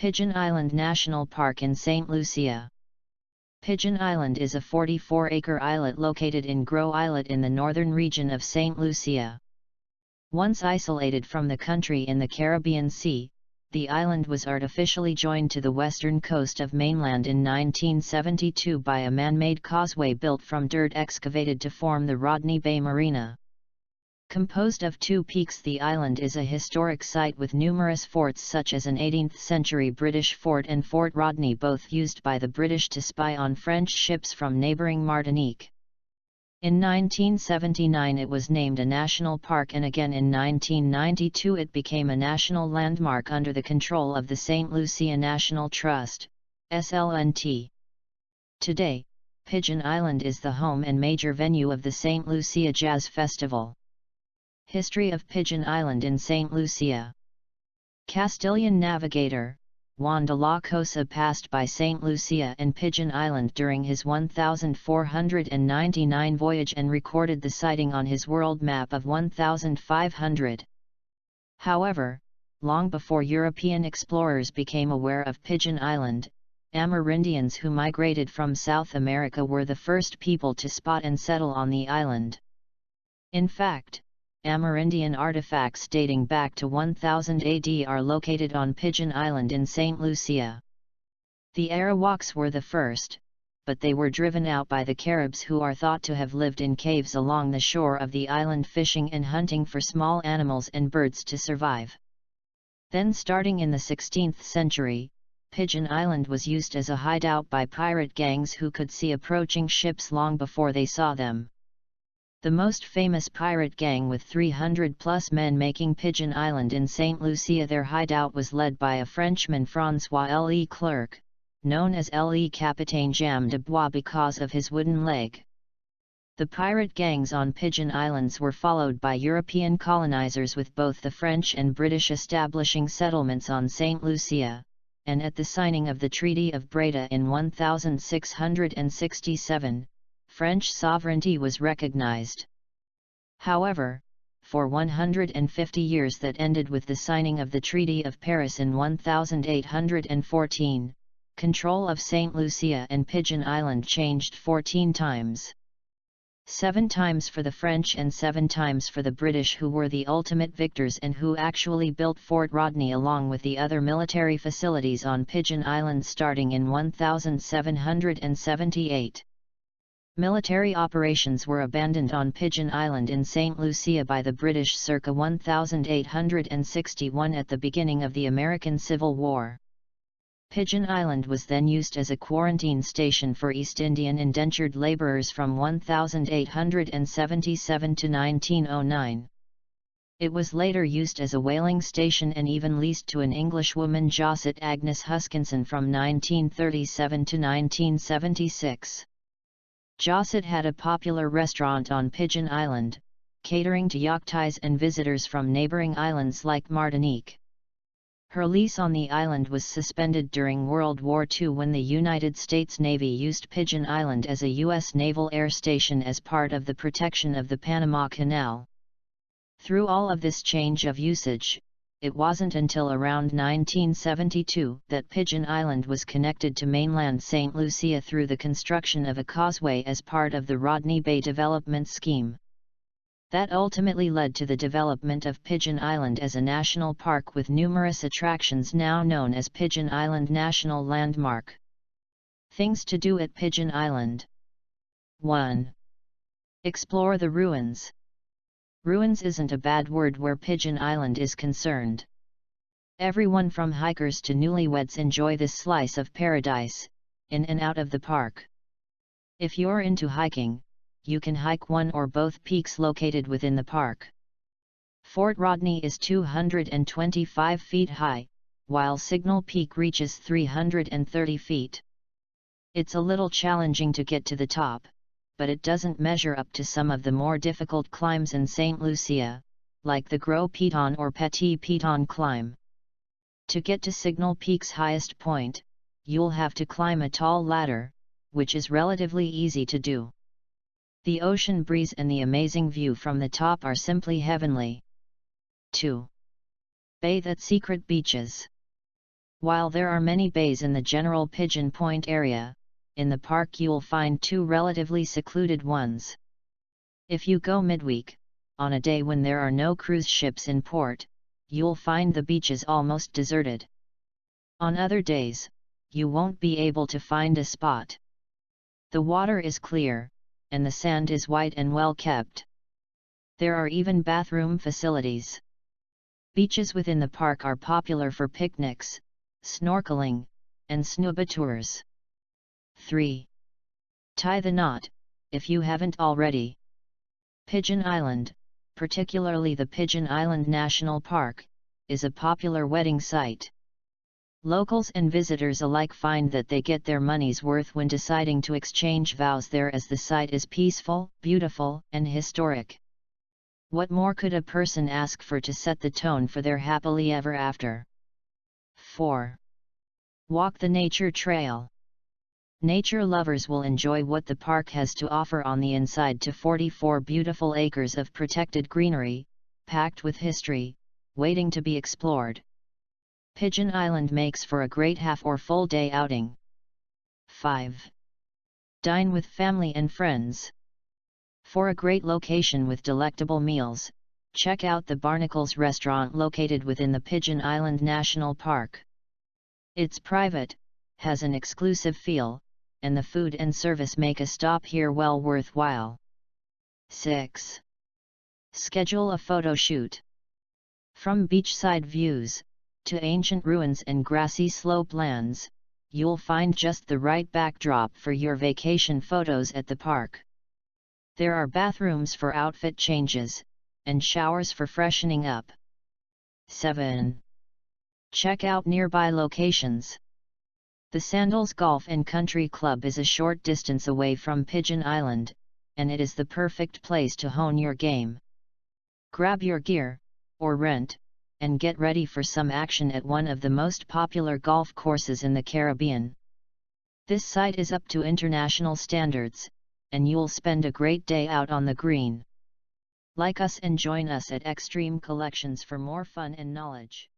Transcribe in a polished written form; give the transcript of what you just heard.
Pigeon Island National Park in St. Lucia. Pigeon Island is a 44-acre islet located in Gros Islet in the northern region of St. Lucia. Once isolated from the country in the Caribbean Sea, the island was artificially joined to the western coast of mainland in 1972 by a man-made causeway built from dirt excavated to form the Rodney Bay Marina. Composed of two peaks, the island is a historic site with numerous forts such as an 18th-century British fort and Fort Rodney, both used by the British to spy on French ships from neighbouring Martinique. In 1979 it was named a national park, and again in 1992 it became a national landmark under the control of the Saint Lucia National Trust, SLNT. Today, Pigeon Island is the home and major venue of the Saint Lucia Jazz Festival. History of Pigeon Island in Saint Lucia. Castilian navigator, Juan de la Cosa passed by Saint Lucia and Pigeon Island during his 1499 voyage and recorded the sighting on his world map of 1500. However, long before European explorers became aware of Pigeon Island, Amerindians who migrated from South America were the first people to spot and settle on the island. In fact, Amerindian artifacts dating back to 1000 AD are located on Pigeon Island in St. Lucia. The Arawaks were the first, but they were driven out by the Caribs, who are thought to have lived in caves along the shore of the island, fishing and hunting for small animals and birds to survive. Then, starting in the 16th century, Pigeon Island was used as a hideout by pirate gangs who could see approaching ships long before they saw them. The most famous pirate gang, with 300-plus men making Pigeon Island in St. Lucia their hideout, was led by a Frenchman, François Le Clerc, known as Le Capitaine Jam de Bois because of his wooden leg. The pirate gangs on Pigeon Islands were followed by European colonizers, with both the French and British establishing settlements on St. Lucia, and at the signing of the Treaty of Breda in 1667, French sovereignty was recognized. However, for 150 years that ended with the signing of the Treaty of Paris in 1814, control of St. Lucia and Pigeon Island changed 14 times. 7 times for the French and 7 times for the British, who were the ultimate victors and who actually built Fort Rodney along with the other military facilities on Pigeon Island starting in 1778. Military operations were abandoned on Pigeon Island in St. Lucia by the British circa 1861 at the beginning of the American Civil War. Pigeon Island was then used as a quarantine station for East Indian indentured labourers from 1877 to 1909. It was later used as a whaling station and even leased to an Englishwoman, Josette Agnes Huskinson, from 1937 to 1976. Josette had a popular restaurant on Pigeon Island, catering to yachts and visitors from neighbouring islands like Martinique. Her lease on the island was suspended during World War II when the United States Navy used Pigeon Island as a U.S. naval air station as part of the protection of the Panama Canal. Through all of this change of usage, it wasn't until around 1972 that Pigeon Island was connected to mainland St. Lucia through the construction of a causeway as part of the Rodney Bay development scheme. That ultimately led to the development of Pigeon Island as a national park with numerous attractions now known as Pigeon Island National Landmark. Things to do at Pigeon Island. 1. Explore the ruins. Ruins isn't a bad word where Pigeon Island is concerned. Everyone from hikers to newlyweds enjoy this slice of paradise, in and out of the park. If you're into hiking, you can hike one or both peaks located within the park. Fort Rodney is 225 feet high, while Signal Peak reaches 330 feet. It's a little challenging to get to the top, but it doesn't measure up to some of the more difficult climbs in St. Lucia, like the Gros Piton or Petit Piton climb. To get to Signal Peak's highest point, you'll have to climb a tall ladder, which is relatively easy to do. The ocean breeze and the amazing view from the top are simply heavenly. 2. Bathe at secret beaches. While there are many bays in the general Pigeon Point area, in the park you'll find two relatively secluded ones. If you go midweek, on a day when there are no cruise ships in port, you'll find the beaches almost deserted. On other days, you won't be able to find a spot. The water is clear, and the sand is white and well kept. There are even bathroom facilities. Beaches within the park are popular for picnics, snorkeling, and snuba tours. 3. Tie the knot, if you haven't already. Pigeon Island, particularly the Pigeon Island National Park, is a popular wedding site. Locals and visitors alike find that they get their money's worth when deciding to exchange vows there, as the site is peaceful, beautiful, and historic. What more could a person ask for to set the tone for their happily ever after? 4. Walk the nature trail. Nature lovers will enjoy what the park has to offer on the inside to 44 beautiful acres of protected greenery, packed with history, waiting to be explored. Pigeon Island makes for a great half or full day outing. 5. Dine with family and friends. For a great location with delectable meals, check out the Barnacles Restaurant located within the Pigeon Island National Park. It's private, has an exclusive feel, and the food and service make a stop here well worthwhile. 6. Schedule a photo shoot. From beachside views, to ancient ruins and grassy slope lands, you'll find just the right backdrop for your vacation photos at the park. There are bathrooms for outfit changes, and showers for freshening up. 7. Check out nearby locations. The Sandals Golf and Country Club is a short distance away from Pigeon Island, and it is the perfect place to hone your game. Grab your gear, or rent, and get ready for some action at one of the most popular golf courses in the Caribbean. This site is up to international standards, and you'll spend a great day out on the green. Like us and join us at Extreme Collections for more fun and knowledge.